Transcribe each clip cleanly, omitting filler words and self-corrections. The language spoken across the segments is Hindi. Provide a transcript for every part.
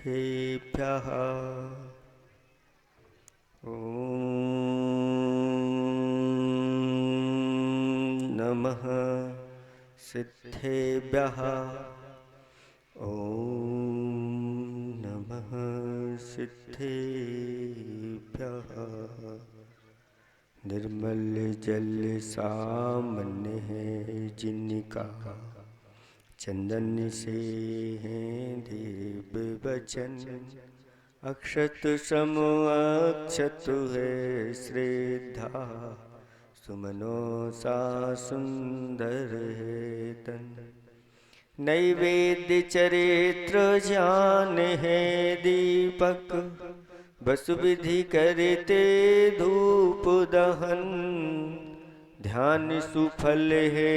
सिद्धेभ्यः ॐ नमः सिद्धेभ्यः ॐ नमः सिद्धेभ्यः। निर्मल जल सामान्य है जिनका, चंदन से हैं देव वचन। अक्षत सम अक्षत है श्रद्धा, सुमनो सा सुंदर है तन। नैवेद्य चरित्र ज्ञान है दीपक, बस विधि करते धूप दहन। ध्यान सुफल है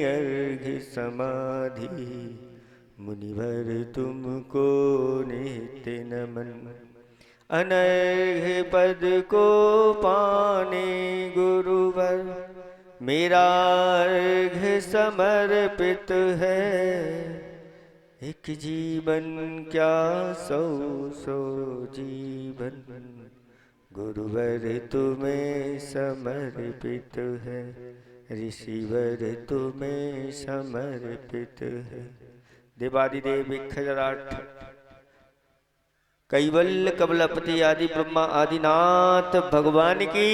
अर्घ्य समाधि, मुनिवर तुमको नित्य नमन। अनर्घ्य पद को पाने गुरुवर, मेरा अर्घ्य समर्पित है। एक जीवन क्या सौ सौ जीवन, गुरुवर तुम्हें समर्पित है। ऋषिवर तुम्हें समर्पित है। देवादिदेव विख्यात कैवल्य कमलपति आदि ब्रह्मा आदिनाथ भगवान की।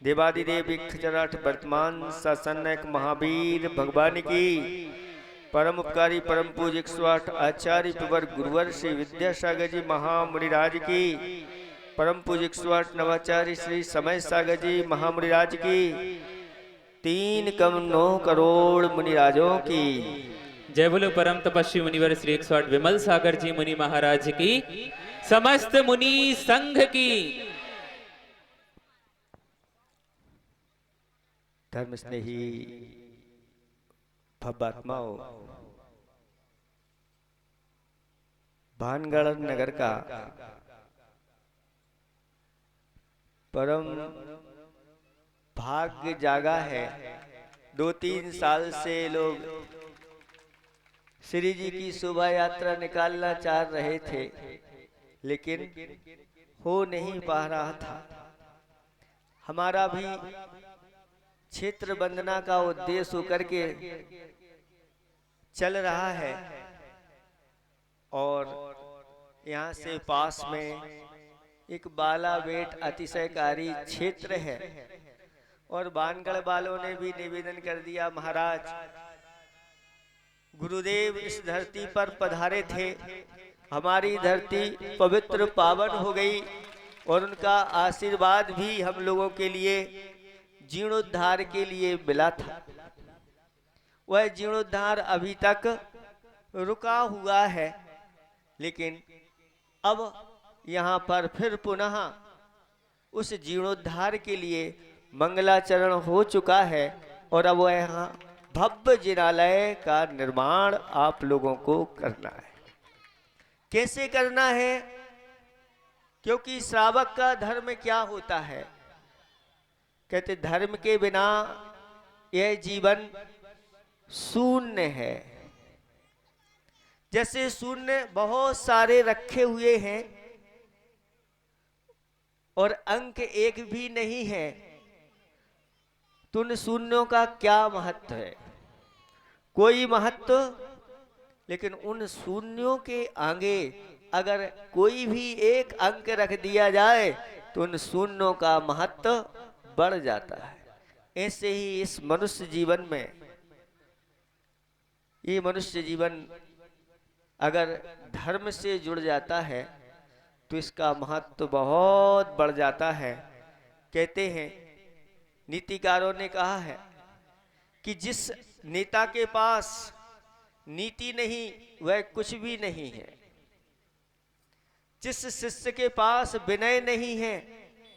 देवादिदेव विख्यात वर्तमान शासनक महावीर भगवान की। परम उपकारी परम पूज्य 108 आचार्य प्रवर गुरुवर श्री विद्यासागर जी महामुनिराज की। परम पूज्य 108 नवाचार्य श्री समय सागर जी महामुनिराज की। 3 करोड़ मुनिराजों की जय बोलो। परम तपस्वी मुनिवर श्री 108 विमल सागर जी मुनि महाराज की। समस्त मुनि संघ की। धर्म स्नेही भव्यात्माओं, भानगढ़ नगर का परम भाग्य जागा है। 2-3 साल से लोग श्री जी की शोभा यात्रा निकालना चाह रहे थे, लेकिन हो नहीं पा रहा था। हमारा भी क्षेत्र वंदना का उद्देश्य होकर के चल रहा है, और यहाँ से पास में एक बालाबेट अतिशयकारी क्षेत्र है। और बानगढ़ वालों ने भी निवेदन कर दिया, महाराज गुरुदेव इस धरती पर पधारे थे, हमारी धरती पवित्र पावन हो गई, और उनका आशीर्वाद भी हम लोगों के लिए जीर्णोद्धार के लिए मिला था। वह जीर्णोद्धार अभी तक रुका हुआ है, लेकिन अब यहाँ पर फिर पुनः उस जीर्णोद्धार के लिए मंगलाचरण हो चुका है, और अब वह यहाँ भव्य जिनालय का निर्माण आप लोगों को करना है। कैसे करना है? क्योंकि श्रावक का धर्म क्या होता है? कहते धर्म के बिना यह जीवन शून्य है। जैसे शून्य बहुत सारे रखे हुए हैं और अंक एक भी नहीं है, तो उन शून्यों का क्या महत्व है? कोई महत्व। लेकिन उन शून्यों के आगे अगर कोई भी एक अंक रख दिया जाए तो उन शून्यों का महत्व बढ़ जाता है। ऐसे ही इस मनुष्य जीवन में, ये मनुष्य जीवन अगर धर्म से जुड़ जाता है तो इसका महत्व बहुत बढ़ जाता है। कहते हैं, नीतिकारों ने कहा है कि जिस नेता के पास नीति नहीं वह कुछ भी नहीं है। जिस शिष्य के पास विनय नहीं है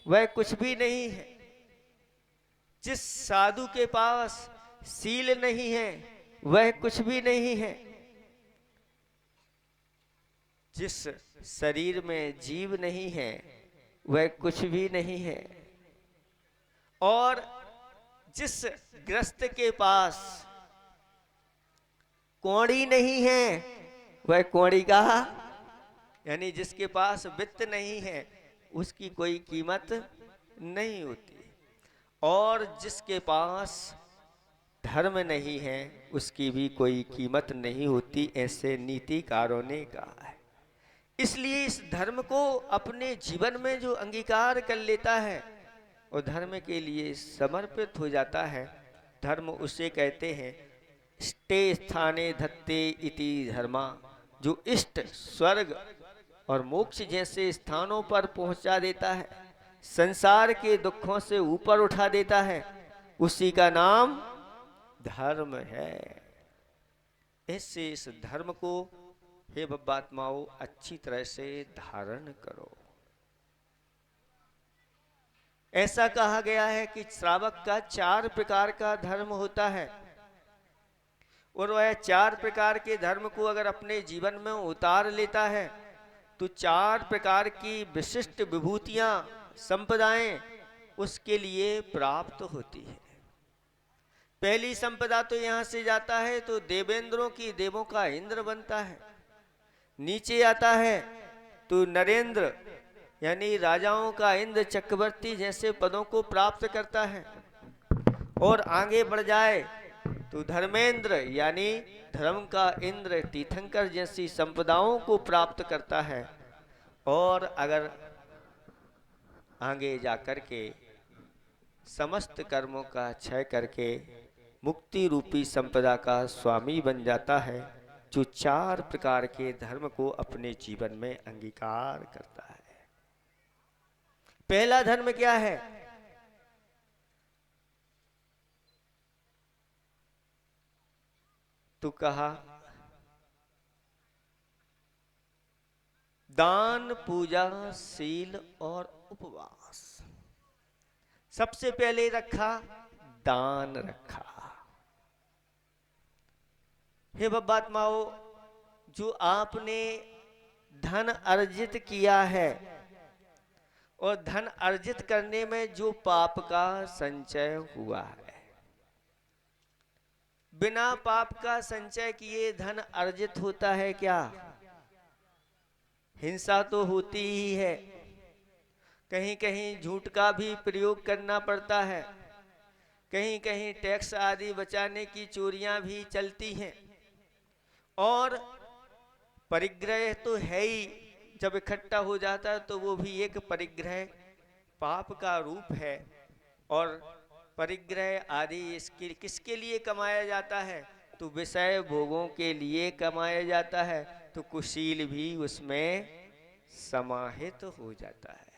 वह कुछ भी नहीं है। जिस साधु के पास शील नहीं है वह कुछ भी नहीं है। जिस शरीर में जीव नहीं है वह कुछ भी नहीं है। और जिस ग्रस्त के पास कौड़ी नहीं है वह कौड़ी का यानी जिसके पास वित्त नहीं है उसकी कोई कीमत नहीं होती, और जिसके पास धर्म नहीं है उसकी भी कोई कीमत नहीं होती, ऐसे नीतिकारों ने कहा है। इसलिए इस धर्म को अपने जीवन में जो अंगीकार कर लेता है और धर्म के लिए समर्पित हो जाता है, धर्म उसे कहते हैं इष्टे स्थाने धत्ते इति धर्मा, जो इष्ट, स्वर्ग और मोक्ष जैसे स्थानों पर पहुंचा देता है, संसार के दुखों से ऊपर उठा देता है, उसी का नाम धर्म है। इससे इस धर्म को हे बब्बात्माओं अच्छी तरह से धारण करो। ऐसा कहा गया है कि श्रावक का 4 प्रकार का धर्म होता है, और वह 4 प्रकार के धर्म को अगर अपने जीवन में उतार लेता है तो 4 प्रकार की विशिष्ट विभूतियां, संपदाएं उसके लिए प्राप्त होती है। पहली संपदा तो यहां से जाता है तो देवेंद्रों की, देवों का इंद्र बनता है। नीचे आता है तो नरेंद्र यानी राजाओं का इंद्र, चक्रवर्ती जैसे पदों को प्राप्त करता है। और आगे बढ़ जाए तो धर्मेंद्र यानी धर्म का इंद्र, तीर्थंकर जैसी संपदाओं को प्राप्त करता है। और अगर आगे जाकर के समस्त कर्मों का क्षय करके मुक्ति रूपी संपदा का स्वामी बन जाता है, जो 4 प्रकार के धर्म को अपने जीवन में अंगीकार करता है। पहला धर्म क्या है? तो कहा दान, पूजा, शील और उपवास। सबसे पहले रखा दान रखा। हे बब्बात्माओं, जो आपने धन अर्जित किया है और धन अर्जित करने में जो पाप का संचय हुआ है, बिना पाप का संचय किए धन अर्जित होता है क्या? हिंसा तो होती ही है, कहीं कहीं झूठ का भी प्रयोग करना पड़ता है, कहीं कहीं टैक्स आदि बचाने की चोरियां भी चलती हैं, और परिग्रह तो है ही, जब इकट्ठा हो जाता है तो वो भी एक परिग्रह पाप का रूप है। और परिग्रह आदि इसके किसके लिए कमाया जाता है? तो विषय भोगों के लिए कमाया जाता है, तो कुशील भी उसमें समाहित हो जाता है।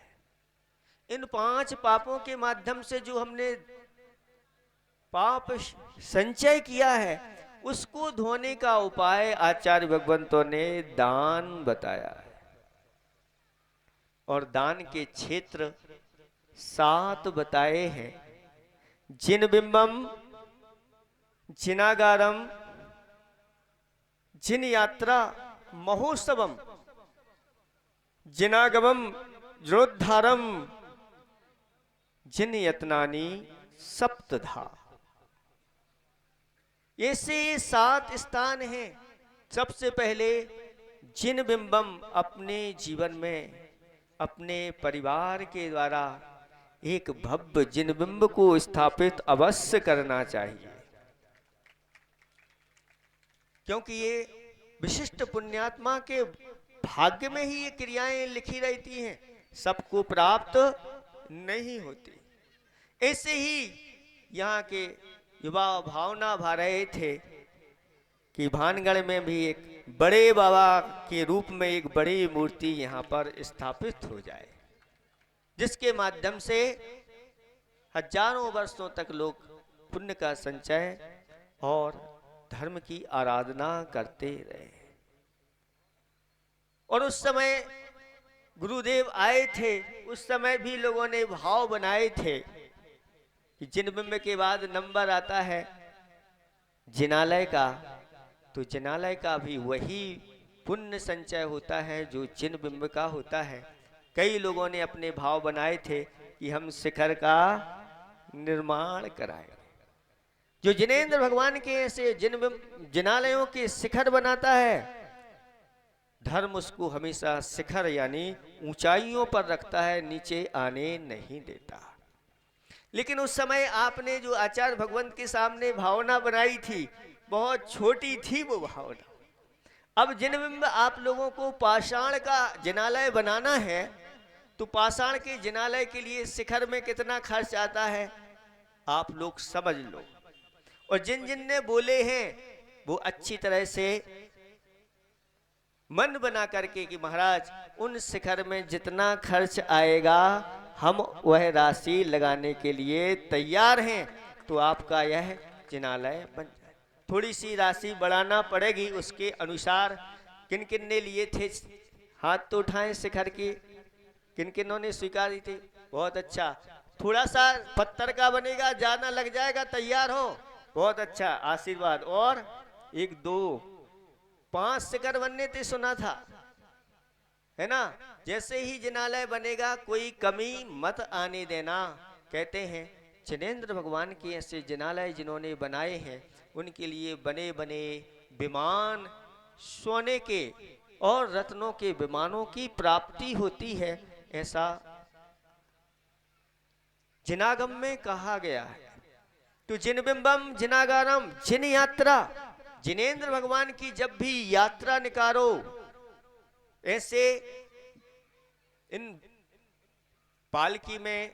इन 5 पापों के माध्यम से जो हमने पाप संचय किया है, उसको धोने का उपाय आचार्य भगवंतों ने दान बताया है। और दान के क्षेत्र 7 बताए हैं। जिन बिंबम, जिनागारम, जिन यात्रा महोत्सवम, जिनागमम, जीर्णोद्धारम, जिन यत्नानि सप्तधा। ऐसे 7 स्थान हैं। सबसे पहले जिन बिंबम, अपने जीवन में अपने परिवार के द्वारा एक भव्य जिन बिंब को स्थापित अवश्य करना चाहिए, क्योंकि ये विशिष्ट पुण्यात्मा के भाग्य में ही ये क्रियाएं लिखी रहती हैं, सबको प्राप्त नहीं होती। ऐसे ही यहाँ के युवा भावना भा रहे थे कि भानगढ़ में भी एक बड़े बाबा के रूप में एक बड़ी मूर्ति यहाँ पर स्थापित हो जाए, जिसके माध्यम से हजारों वर्षों तक लोग पुण्य का संचय और धर्म की आराधना करते रहे। और उस समय गुरुदेव आए थे, उस समय भी लोगों ने भाव बनाए थे कि जिन बिंब के बाद नंबर आता है जिनालय का, तो जिनालय का भी वही पुण्य संचय होता है जो जिन बिंब का होता है। कई लोगों ने अपने भाव बनाए थे कि हम शिखर का निर्माण कराएं। जो जिनेंद्र भगवान के ऐसे जिनालयों के शिखर बनाता है, धर्म उसको हमेशा शिखर यानी ऊंचाइयों पर रखता है, नीचे आने नहीं देता। लेकिन उस समय आपने जो आचार्य भगवंत के सामने भावना बनाई थी, बहुत छोटी थी वो भावना। अब जिन बिंब आप लोगों को पाषाण का जिनालय बनाना है, तो पाषाण के जिनालय के लिए शिखर में कितना खर्च आता है आप लोग समझ लो। और जिन जिन ने बोले हैं वो अच्छी तरह से मन बना करके कि महाराज उन शिखर में जितना खर्च आएगा हम वह राशि लगाने के लिए तैयार हैं, तो आपका यह जिनालय बन जाए। थोड़ी सी राशि बढ़ाना पड़ेगी, उसके अनुसार। किन किन ने लिए थे हाथ तो उठाएं शिखर की, किन किनों ने स्वीकारी थी? बहुत अच्छा। थोड़ा सा पत्थर का बनेगा, जाना लग जाएगा, तैयार हो? बहुत अच्छा, आशीर्वाद। और 1 2 5 शिखर बनने थे सुना था, है ना? जैसे ही जिनालय बनेगा कोई कमी मत आने देना। कहते हैं जिनेंद्र भगवान के ऐसे जिनालय जिन्होंने बनाए हैं उनके लिए बने बने विमान, सोने के और रत्नों के विमानों की प्राप्ति होती है, ऐसा जिनागम में कहा गया है। तो जिन बिंबम जिनागारम, जिन यात्रा, जिनेंद्र भगवान की जब भी यात्रा निकालो, ऐसे इन पालकी में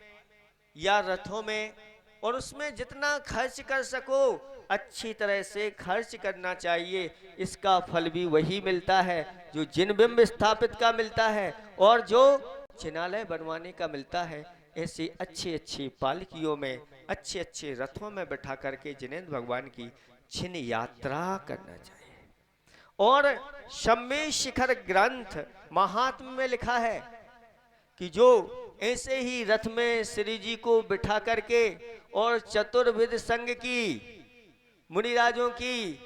या रथों में, और उसमें जितना खर्च कर सको अच्छी तरह से खर्च करना चाहिए। इसका फल भी वही मिलता है जो जिन बिंब स्थापित का मिलता है और जो जिनालय बनवाने का मिलता है। ऐसी अच्छी अच्छी पालकियों में, अच्छे अच्छे रथों में बैठा करके जिनेंद्र भगवान की जिन यात्रा करना चाहिए। और शम्य शिखर ग्रंथ महात्म्य में लिखा है कि जो ऐसे ही रथ में श्री जी को बिठा करके और चतुर्विध संघ की, मुनिराजों की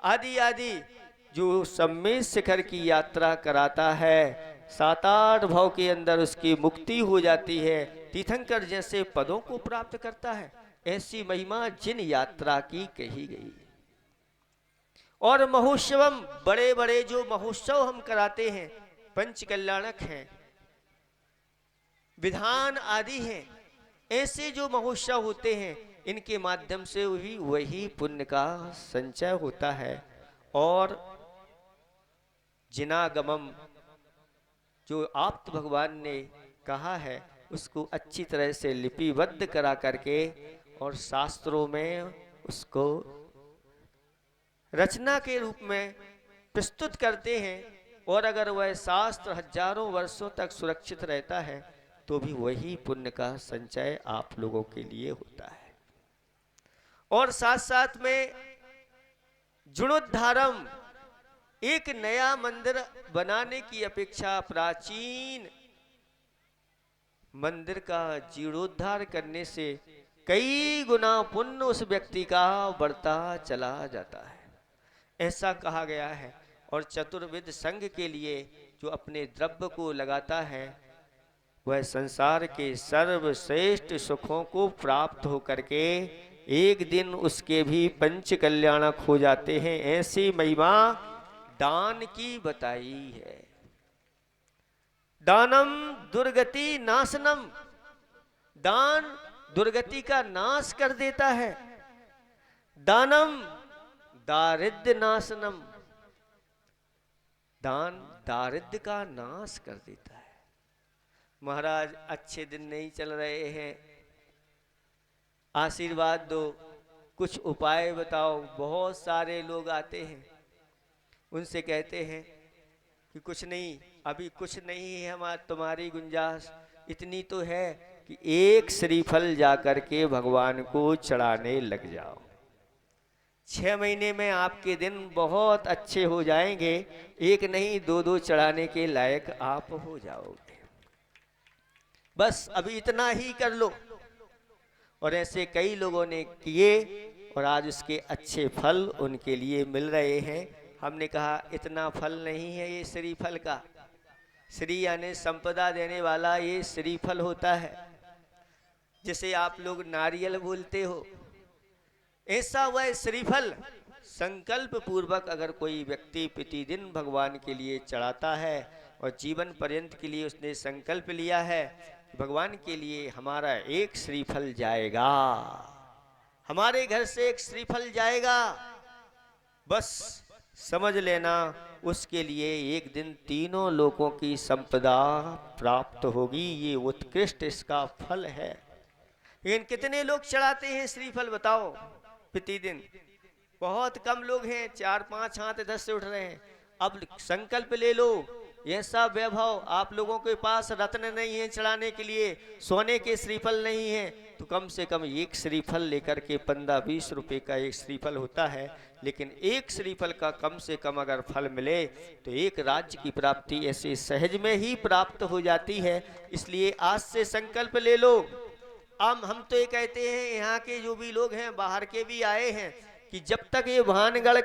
आदि आदि जो सम्मेद शिखर की यात्रा कराता है, 7-8 भाव के अंदर उसकी मुक्ति हो जाती है, तीर्थंकर जैसे पदों को प्राप्त करता है। ऐसी महिमा जिन यात्रा की कही गई। और महोत्सवम, बड़े बड़े जो महोत्सव हम कराते हैं, पंच कल्याणक हैं, विधान आदि हैं, ऐसे जो महोत्सव होते हैं इनके माध्यम से वही पुण्य का संचय होता है। और जिनागमम जो आप्त भगवान ने कहा है उसको अच्छी तरह से लिपिबद्ध करा करके और शास्त्रों में उसको रचना के रूप में प्रस्तुत करते हैं। और अगर वह शास्त्र हजारों वर्षों तक सुरक्षित रहता है तो भी वही पुण्य का संचय आप लोगों के लिए होता है। और साथ साथ में जीर्णोद्धारम, एक नया मंदिर बनाने की अपेक्षा प्राचीन मंदिर का जीर्णोद्धार करने से कई गुना पुण्य उस व्यक्ति का बढ़ता चला जाता है, ऐसा कहा गया है। और चतुर्विध संघ के लिए जो अपने द्रव्य को लगाता है वह संसार के सर्वश्रेष्ठ सुखों को प्राप्त होकर के एक दिन उसके भी पंच कल्याणक हो जाते हैं। ऐसी महिमा दान की बताई है। दानम दुर्गति नाशनम, दान दुर्गति का नाश कर देता है। दानम दारिद्र्य नाशनम, दान दारिद्र्य का नाश कर देता है। महाराज अच्छे दिन नहीं चल रहे हैं, आशीर्वाद दो, कुछ उपाय बताओ। बहुत सारे लोग आते हैं, उनसे कहते हैं कि कुछ नहीं, अभी कुछ नहीं है, हमारी तुम्हारी गुंजाइश इतनी तो है कि एक श्रीफल जाकर के भगवान को चढ़ाने लग जाओ। 6 महीने में आपके दिन बहुत अच्छे हो जाएंगे, एक नहीं 2-2 चढ़ाने के लायक आप हो जाओगे। बस अभी इतना ही कर लो। और ऐसे कई लोगों ने किए और आज उसके अच्छे फल उनके लिए मिल रहे हैं। हमने कहा इतना फल नहीं है ये श्रीफल का, श्री यानी संपदा देने वाला ये श्रीफल होता है, जिसे आप लोग नारियल बोलते हो। ऐसा वह श्रीफल संकल्प पूर्वक अगर कोई व्यक्ति प्रतिदिन भगवान के लिए चढ़ाता है और जीवन पर्यंत के लिए उसने संकल्प लिया है, भगवान के लिए हमारा एक श्रीफल जाएगा, हमारे घर से एक श्रीफल जाएगा, बस समझ लेना उसके लिए एक दिन तीनों लोकों की संपदा प्राप्त होगी। ये उत्कृष्ट इसका फल है। लेकिन कितने लोग चढ़ाते हैं श्रीफल बताओ प्रतिदिन? बहुत कम लोग हैं, 4-5 हाथ 10 से उठ रहे हैं। अब संकल्प ले लो, ऐसा वैभव, आप लोगों के पास रत्न नहीं है चढ़ाने के लिए, सोने के श्रीफल नहीं है, तो कम से कम एक श्रीफल लेकर के 15-20 रुपए का एक श्रीफल होता है, लेकिन एक श्रीफल का कम से कम अगर फल मिले तो एक राज्य की प्राप्ति ऐसे सहज में ही प्राप्त हो जाती है। इसलिए आज से संकल्प ले लो। हम तो ये कहते हैं, यहाँ के जो भी लोग हैं, बाहर के भी आए हैं, कि जब तक ये भानगढ़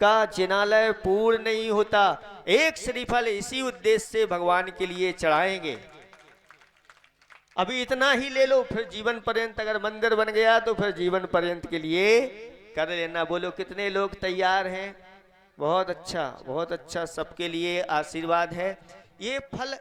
का जिनालय पूर्ण नहीं होता, एक श्रीफल इसी उद्देश्य से भगवान के लिए चढ़ाएंगे। अभी इतना ही ले लो, फिर जीवन पर्यंत अगर मंदिर बन गया तो फिर जीवन पर्यंत के लिए कर लेना। बोलो कितने लोग तैयार हैं? बहुत अच्छा, बहुत अच्छा, सबके लिए आशीर्वाद है। ये फल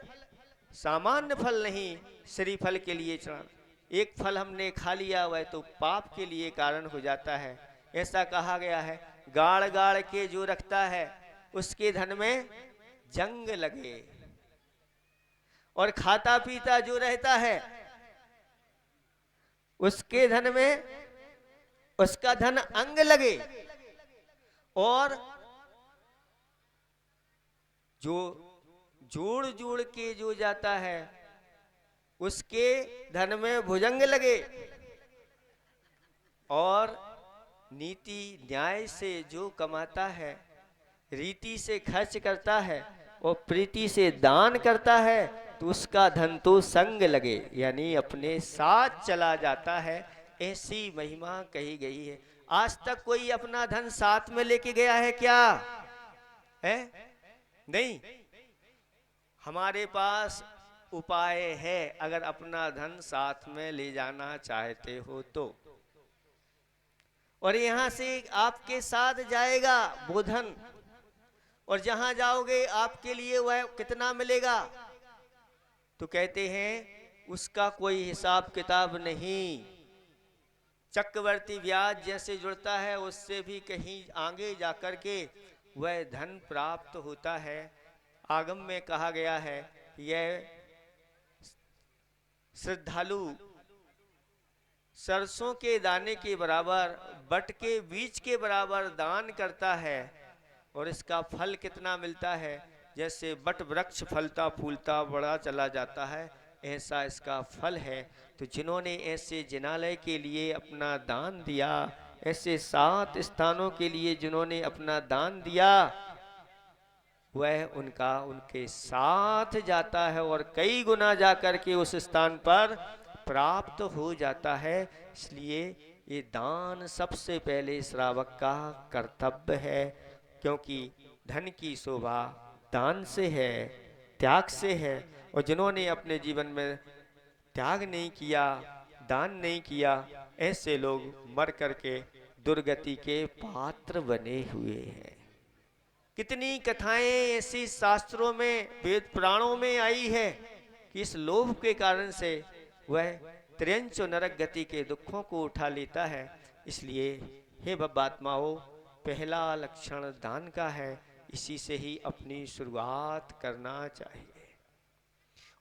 सामान्य फल नहीं, श्रीफल के लिए चढ़ाना। एक फल हमने खा लिया हुआ है तो पाप के लिए कारण हो जाता है। ऐसा कहा गया है, गाड़ गाड़ के जो रखता है उसके धन में जंग लगे, और खाता पीता जो रहता है उसके धन में उसका धन अंग लगे, और जो जोड़ जोड़ के जो जाता है उसके धन में भुजंग लगे, और नीति न्याय से जो कमाता है, रीति से खर्च करता है और प्रीति से दान करता है, तो उसका धन तो संग लगे, यानी अपने साथ चला जाता है। ऐसी महिमा कही गई है। आज तक कोई अपना धन साथ में लेके गया है क्या? है नहीं। हमारे पास उपाय है, अगर अपना धन साथ में ले जाना चाहते हो तो, और यहां से आपके साथ जाएगा वो धन, और जहां जाओगे आपके लिए वह कितना मिलेगा? तो कहते हैं उसका कोई हिसाब किताब नहीं। चक्रवर्ती ब्याज जैसे जुड़ता है उससे भी कहीं आगे जाकर के वह धन प्राप्त होता है। आगम में कहा गया है, यह श्रद्धालु सरसों के दाने के बराबर, बट के बीज के बराबर दान करता है, और इसका फल कितना मिलता है? जैसे बट वृक्ष फलता फूलता बड़ा चला जाता है, ऐसा इसका फल है। तो जिन्होंने ऐसे जिनालय के लिए अपना दान दिया, ऐसे 7 स्थानों के लिए जिन्होंने अपना दान दिया, वह उनका उनके साथ जाता है और कई गुना जाकर के उस स्थान पर प्राप्त हो जाता है। इसलिए ये दान सबसे पहले श्रावक का कर्तव्य है, क्योंकि धन की शोभा दान से है, त्याग से है। और जिन्होंने अपने जीवन में त्याग नहीं किया, दान नहीं किया, ऐसे लोग मर करके दुर्गति के पात्र बने हुए हैं। कितनी कथाएं ऐसी शास्त्रों में, वेद पुराणों में आई है कि इस लोभ के कारण से वह त्रियंच नरक गति के दुखों को उठा लेता है। इसलिए हे बब्बात्माओं, पहला लक्षण दान का है, इसी से ही अपनी शुरुआत करना चाहिए।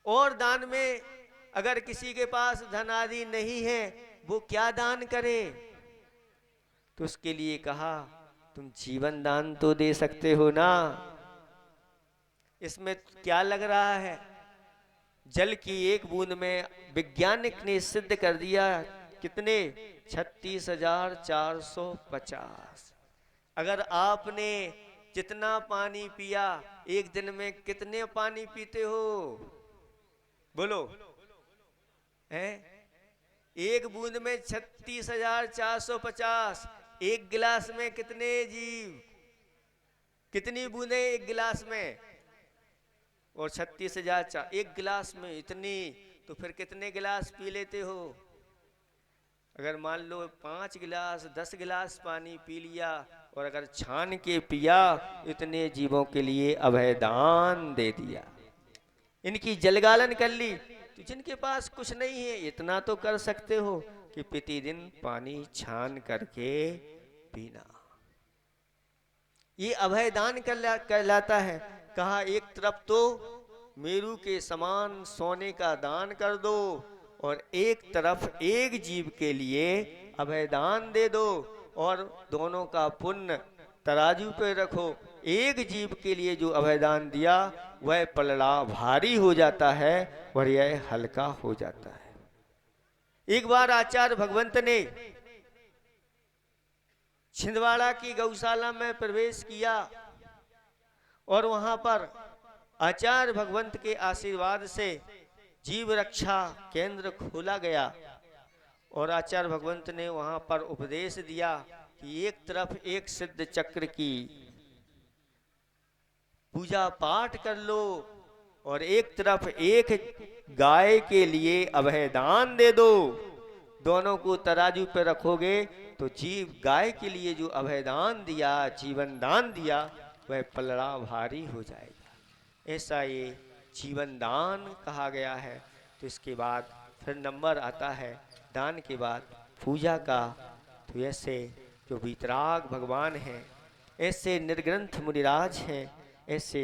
और दान में अगर किसी के पास धन आदि नहीं है, वो क्या दान करे? तो उसके लिए कहा, तुम जीवन दान तो दे सकते हो ना। इसमें क्या लग रहा है? जल की एक बूंद में वैज्ञानिक ने सिद्ध कर दिया कितने? 36,450। अगर आपने जितना पानी पिया, एक दिन में कितने पानी पीते हो? बोलो है? एक बूंद में 36,450। एक गिलास में कितने जीव, कितनी बूंदे एक गिलास में? और 36,000, एक गिलास में इतनी, तो फिर कितने गिलास पी लेते हो? अगर मान लो 5 गिलास 10 गिलास पानी पी लिया और अगर छान के पिया इतने जीवों के लिए अभयदान दे दिया। इनकी जलगालन कर ली। तो जिनके पास कुछ नहीं है इतना तो कर सकते हो कि प्रतिदिन पानी छान करके पीना। ये अभयदान कहलाता है। कहा एक तरफ तो मेरू के समान सोने का दान कर दो और एक तरफ एक जीव के लिए अभयदान दे दो और दोनों का पुण्य तराजू पे रखो। एक जीव के लिए जो अभयदान दिया वह पलड़ा भारी हो जाता है और यह हल्का हो जाता है। एक बार आचार्य भगवंत ने छिंदवाड़ा की गौशाला में प्रवेश किया और वहां पर आचार्य भगवंत के आशीर्वाद से जीव रक्षा केंद्र खोला गया और आचार्य भगवंत ने वहां पर उपदेश दिया कि एक तरफ एक सिद्ध चक्र की पूजा पाठ कर लो और एक तरफ एक गाय के लिए अभयदान दे दो। दोनों को तराजू पे रखोगे तो जीव गाय के लिए जो अभयदान दिया, जीवन दान दिया, वह पलड़ा भारी हो जाएगा। ऐसा ये जीवन दान कहा गया है। तो इसके बाद फिर नंबर आता है दान के बाद पूजा का। तो ऐसे जो वीतराग भगवान हैं, ऐसे निर्ग्रंथ मुनिराज हैं, ऐसे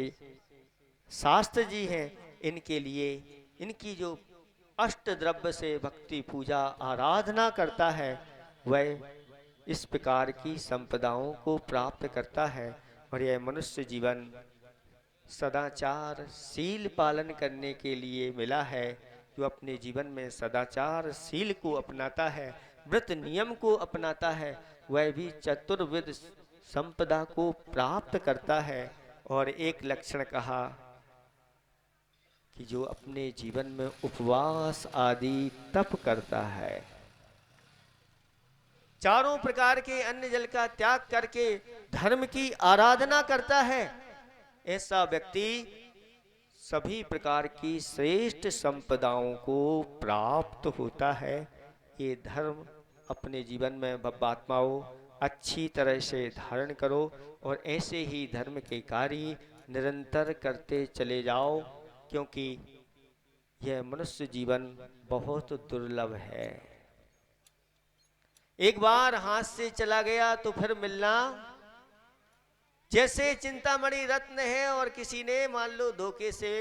शास्त्र जी हैं, इनके लिए इनकी जो अष्ट द्रव्य से भक्ति पूजा आराधना करता है वह इस प्रकार की संपदाओं को प्राप्त करता है। और यह मनुष्य जीवन सदाचार शील पालन करने के लिए मिला है। जो अपने जीवन में सदाचार शील को अपनाता है, व्रत नियम को अपनाता है, वह भी चतुर्विध संपदा को प्राप्त करता है। और एक लक्षण कहा कि जो अपने जीवन में उपवास आदि तप करता है, चारों प्रकार के अन्न जल का त्याग करके धर्म की आराधना करता है, ऐसा व्यक्ति सभी प्रकार की श्रेष्ठ संपदाओं को प्राप्त होता है। ये धर्म अपने जीवन में बब्बात्माओं अच्छी तरह से धारण करो और ऐसे ही धर्म के कार्य निरंतर करते चले जाओ, क्योंकि यह मनुष्य जीवन बहुत दुर्लभ है। एक बार हाथ से चला गया तो फिर मिलना जैसे चिंतामणि रत्न है और किसी ने मान लो धोखे से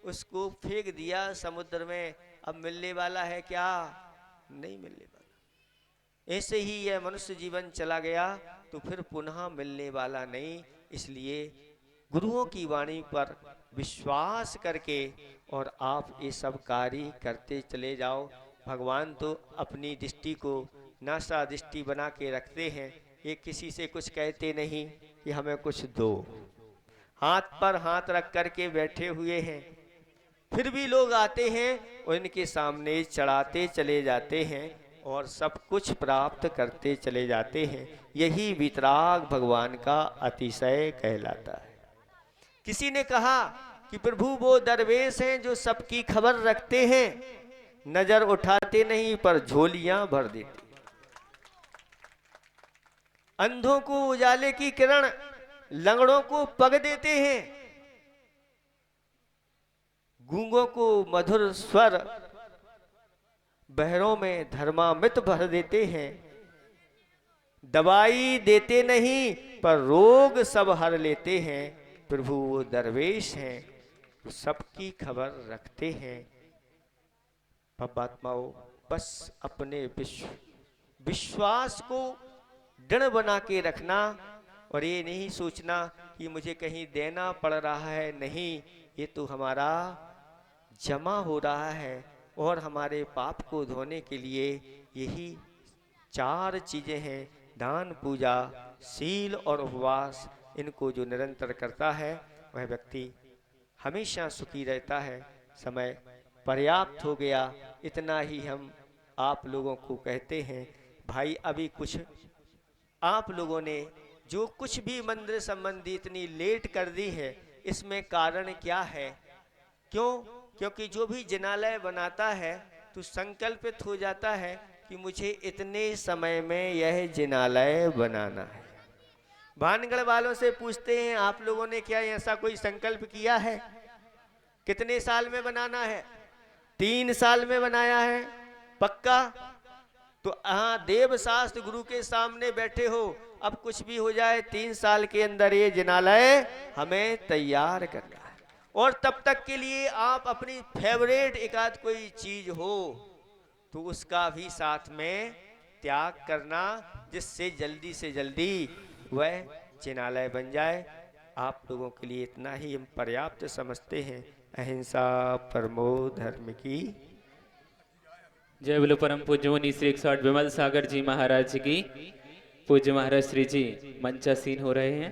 उसको फेंक दिया समुद्र में, अब मिलने वाला है क्या? नहीं मिलने वाला। ऐसे ही यह मनुष्य जीवन चला गया तो फिर पुनः मिलने वाला नहीं। इसलिए गुरुओं की वाणी पर विश्वास करके और आप ये सब कार्य करते चले जाओ। भगवान तो अपनी दृष्टि को नासा दृष्टि बना के रखते हैं। ये किसी से कुछ कहते नहीं कि हमें कुछ दो, हाथ पर हाथ रख करके बैठे हुए हैं। फिर भी लोग आते हैं और इनके सामने चढ़ाते चले जाते हैं और सब कुछ प्राप्त करते चले जाते हैं। यही वितराग भगवान का अतिशय कहलाता है। किसी ने कहा कि प्रभु वो दरवेश हैं जो सबकी खबर रखते हैं, नजर उठाते नहीं पर झोलियां भर देते। अंधों को उजाले की किरण, लंगड़ों को पग देते हैं, गूंगों को मधुर स्वर, बहरों में धर्मामृत भर देते हैं। दवाई देते नहीं पर रोग सब हर लेते हैं। प्रभु वो दरवेश हैं, वो सबकी खबर रखते हैं। पापात्माओं, बस अपने विश्वास को दृढ़ बना के रखना और ये नहीं सोचना कि मुझे कहीं देना पड़ रहा है। नहीं, ये तो हमारा जमा हो रहा है और हमारे पाप को धोने के लिए यही चार चीजें हैं, दान, पूजा, शील और उपवास। इनको जो निरंतर करता है वह व्यक्ति हमेशा सुखी रहता है। समय पर्याप्त हो गया, इतना ही हम आप लोगों को कहते हैं। भाई अभी कुछ आप लोगों ने जो कुछ भी मंदिर संबंधी इतनी लेट कर दी है, इसमें कारण क्या है? क्यों? क्योंकि जो भी जिनालय बनाता है तो संकल्पित हो जाता है कि मुझे इतने समय में यह जिनालय बनाना है। भानगढ़ वालों से पूछते हैं, आप लोगों ने क्या ऐसा कोई संकल्प किया है? कितने साल में बनाना है? 3 साल में बनाया है पक्का? तो हाँ, देव शास्त्र गुरु के सामने बैठे हो, अब कुछ भी हो जाए 3 साल के अंदर ये जिनालय हमें तैयार करना है। और तब तक के लिए आप अपनी फेवरेट एकाध कोई चीज हो तो उसका भी साथ में त्याग करना, जिससे जल्दी से जल्दी वह जिनालय बन जाए। आप लोगों के लिए इतना ही हम पर्याप्त समझते हैं। अहिंसा परमो धर्म की जय बोलो परम पूज्य मुनि श्री 108 विमल सागर जी महाराज की। पूज्य महाराज श्री जी मंचासीन हो रहे हैं।